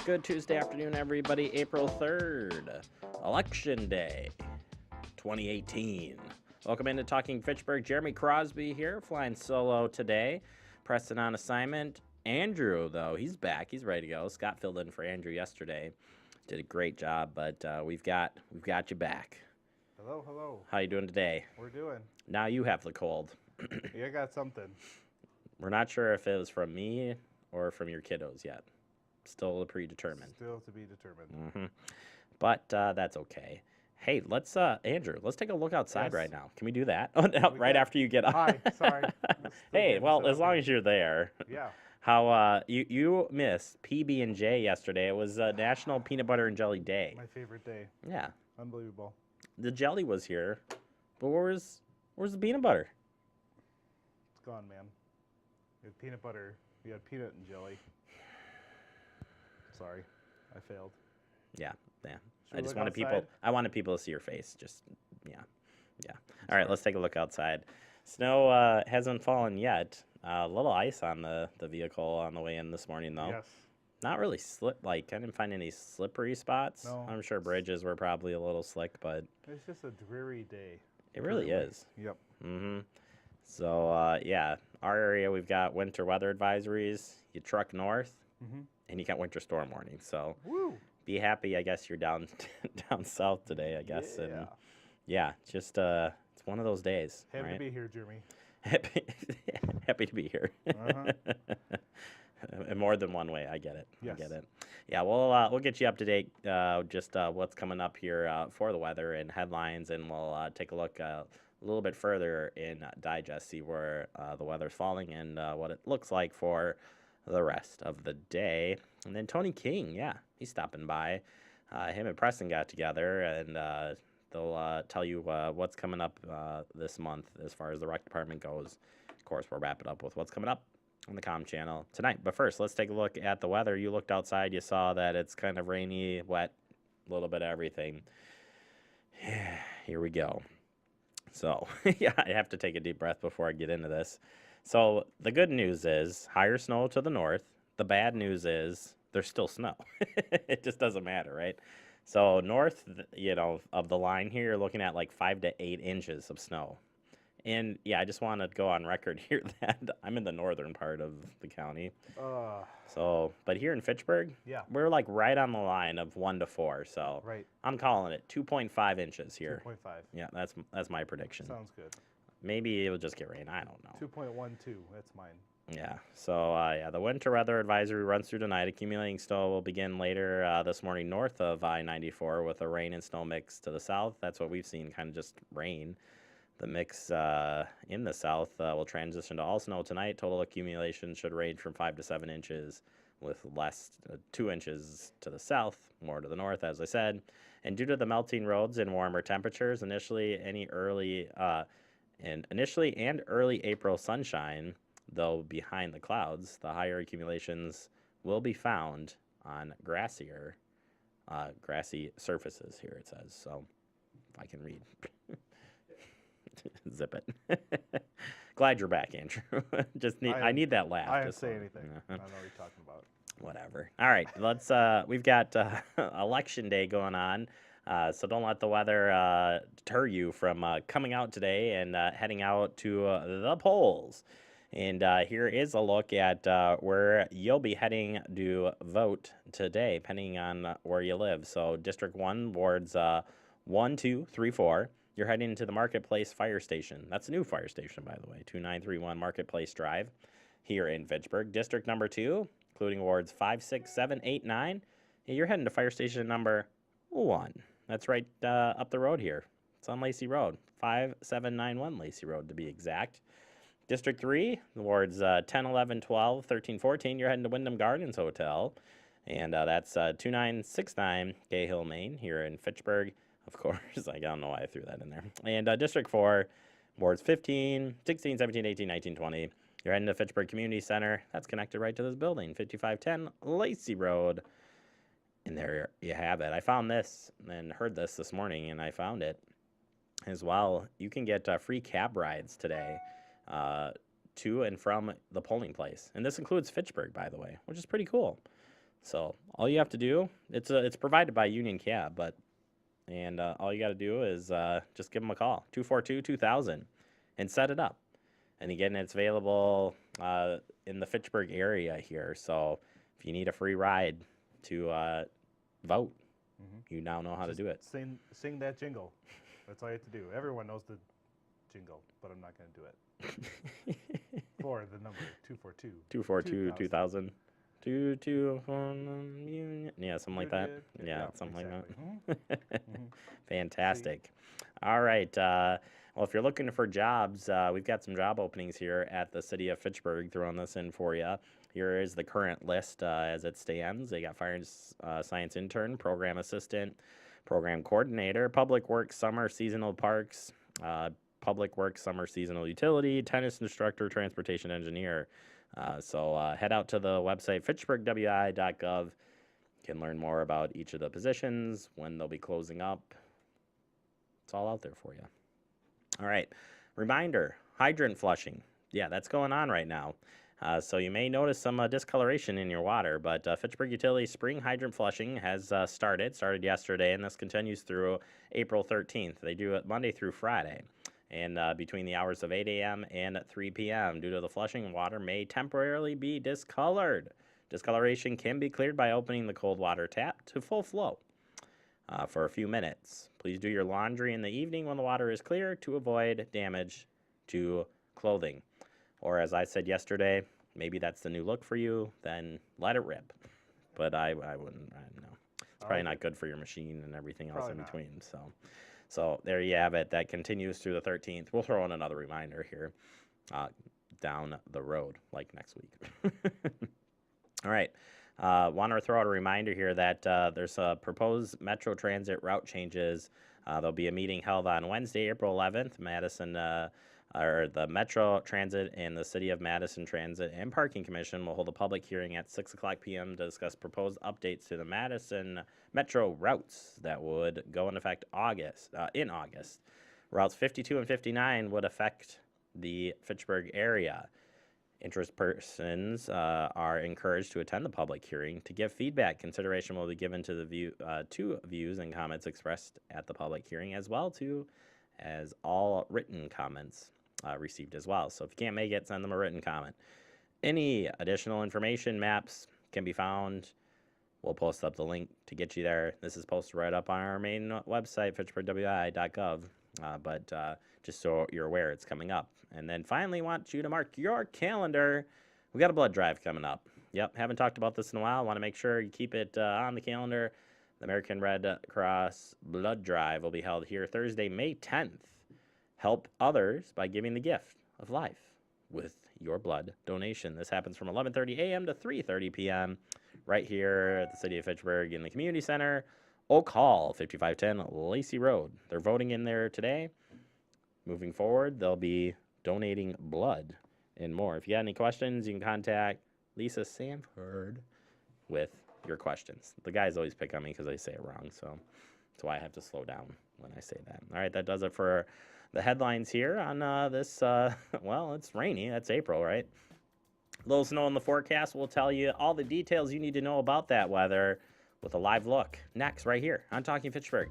Good Tuesday afternoon, everybody. April 3rd, Election Day, 2018. Welcome into Talking Fitchburg. Jeremy Crosby here, flying solo today. Preston on assignment. Andrew, though, he's back. He's ready to go. Scott filled in for Andrew yesterday. Did a great job, but we've got you back. Hello, hello. How you doing today? We're doing. Now you have the cold. Yeah, I got something. We're not sure if it was from me or from your kiddos yet. Still predetermined. Still to be determined. Mm-hmm. But that's okay. Hey, let's Andrew, let's take a look outside Yes. right now. Can we do that? Right after you get up. Hi, sorry. Hey, well, as long as you're there. Yeah. How you missed PB&J yesterday. It was National Peanut Butter and Jelly Day. My favorite day. Yeah. Unbelievable. The jelly was here, but where's the peanut butter? It's gone, man. We had peanut butter. We had peanut and jelly. Sorry, I failed. Yeah. Should I we just look wanted outside? I wanted people to see your face. Just yeah. All right, let's take a look outside. Snow hasn't fallen yet. A little ice on the vehicle on the way in this morning, though. Yes. Not really I didn't find any slippery spots. No. I'm sure bridges were probably a little slick, but It's just a dreary day. it really Dreary. is. Yep. Mm-hmm. So, yeah, our area, we've got winter weather advisories. You truck north, Mm-hmm. and you got winter storm warnings. So Woo. be happy, I guess, you're down down south today, I guess. Yeah. And yeah, just it's one of those days. Happy right? to be here, Jeremy. Happy to be here. Uh-huh. In more than one way, I get it. Yes. I get it. Yeah, we'll get you up to date. Just what's coming up here for the weather and headlines, and we'll take a look a little bit further in digest, see where the weather's falling and what it looks like for the rest of the day. And then Tony King, yeah, he's stopping by. Him and Preston got together, and they'll tell you what's coming up this month as far as the rec department goes. Of course, we'll wrap it up with what's coming up on the comm channel tonight. But first, let's take a look at the weather. You looked outside, you saw that it's kind of rainy, wet, a little bit of everything. Here we go. So, yeah, I have to take a deep breath before I get into this. So, the good news is higher snow to the north. The bad news is there's still snow. It just doesn't matter, right? So, north, of the line here, you're looking at like 5 to 8 inches of snow. And, yeah, I just want to go on record here that I'm in the northern part of the county. So, but here in Fitchburg, Yeah. we're like right on the line of 1 to 4. So, Right. I'm calling it 2.5 inches here. 2.5. Yeah, that's my prediction. Sounds good. Maybe it'll just get rain. I don't know. 2.12. That's mine. Yeah. So, yeah, the winter weather advisory runs through tonight. Accumulating snow will begin later this morning north of I-94 with a rain and snow mix to the south. That's what we've seen, kind of just rain. The mix in the south will transition to all snow tonight. Total accumulation should range from 5 to 7 inches, with less 2 inches to the south, more to the north, as I said. And due to the melting roads and warmer temperatures, initially and early April sunshine, though behind the clouds, the higher accumulations will be found on grassy surfaces. Here it says. So, if I can read. Zip it. Glad you're back, Andrew. I need that laugh. I didn't say anything. I know what you're talking about. Whatever. All right, let's. We've got election day going on, so don't let the weather deter you from coming out today and heading out to the polls. And here is a look at where you'll be heading to vote today, depending on where you live. So, District 1, wards 1, 2, 3, 4. You're heading to the Marketplace Fire Station. That's a new fire station, by the way, 2931 Marketplace Drive here in Fitchburg. District number 2, including wards 5, 6, 7, 8, 9. You're heading to fire station number 1. That's right up the road here. It's on Lacey Road, 5791 Lacey Road to be exact. District 3, wards 10, 11, 12, 13, 14. You're heading to Wyndham Gardens Hotel. And that's 2969 Gay Hill, Maine, here in Fitchburg. Of course, I don't know why I threw that in there. And District 4, wards 15, 16, 17, 18, 19, 20. You're heading to Fitchburg Community Center. That's connected right to this building, 5510 Lacey Road. And there you have it. I found this and heard this morning, and I found it as well. You can get free cab rides today to and from the polling place. And this includes Fitchburg, by the way, which is pretty cool. So all you have to do, it's provided by Union Cab, but all you got to do is just give them a call, 242-2000, and set it up. And again, it's available in the Fitchburg area here. So if you need a free ride to vote, you now know how to Just do it. sing that jingle. That's all you have to do. Everyone knows the jingle, but I'm not going to do it. For the number 242. 242-2000. 221 yeah, something like that. Yeah, something exactly. like that. Mhm. Fantastic. All right. Well, if you're looking for jobs, we've got some job openings here at the city of Fitchburg. Throwing this in for you. Here is the current list as it stands. They got fire and science intern, program assistant, program coordinator, public works, summer seasonal parks, public works, summer seasonal utility, tennis instructor, transportation engineer. So head out to the website fitchburgwi.gov. You can learn more about each of the positions, when they'll be closing up. It's all out there for you. All right. Reminder, hydrant flushing. Yeah, that's going on right now. So you may notice some discoloration in your water, but Fitchburg Utility spring hydrant flushing has started yesterday, and this continues through April 13th. They do it Monday through Friday, and between the hours of 8 a.m. and 3 p.m. Due to the flushing, water may temporarily be discolored. Discoloration can be cleared by opening the cold water tap to full flow for a few minutes. Please do your laundry in the evening when the water is clear to avoid damage to clothing. Or as I said yesterday, maybe that's the new look for you, then let it rip. But I wouldn't, I don't know. It's probably not good for your machine and everything else in between. So there you have it. That continues through the 13th. We'll throw in another reminder here down the road, like next week. All right. Want to throw out a reminder here that there's a proposed Metro Transit route changes. There'll be a meeting held on Wednesday, April 11th. The Metro Transit and the City of Madison Transit and Parking Commission will hold a public hearing at 6 o'clock p.m. to discuss proposed updates to the Madison Metro routes that would go into effect in August. Routes 52 and 59 would affect the Fitchburg area. Interest persons are encouraged to attend the public hearing. To give feedback, consideration will be given to the views and comments expressed at the public hearing, as well as all written comments received as well. So if you can't make it, send them a written comment. Any additional information, maps can be found. We'll post up the link to get you there. This is posted right up on our main website, fitchburgwi.gov. But just so you're aware, it's coming up. And then finally, want you to mark your calendar. We got a blood drive coming up. Yep, haven't talked about this in a while. Want to make sure you keep it on the calendar. The American Red Cross Blood Drive will be held here Thursday, May 10th. Help others by giving the gift of life with your blood donation. This happens from 11:30 a.m. to 3:30 p.m. right here at the City of Fitchburg in the Community Center. Oak Hall, 5510 Lacey Road. They're voting in there today. Moving forward, they'll be donating blood and more. If you got any questions, you can contact Lisa Sanford with your questions. The guys always pick on me because I say it wrong, so that's why I have to slow down when I say that. All right, that does it for the headlines here on this. Well, it's rainy. That's April, right? A little snow in the forecast. We'll tell you all the details you need to know about that weather with a live look next right here on Talking Fitchburg.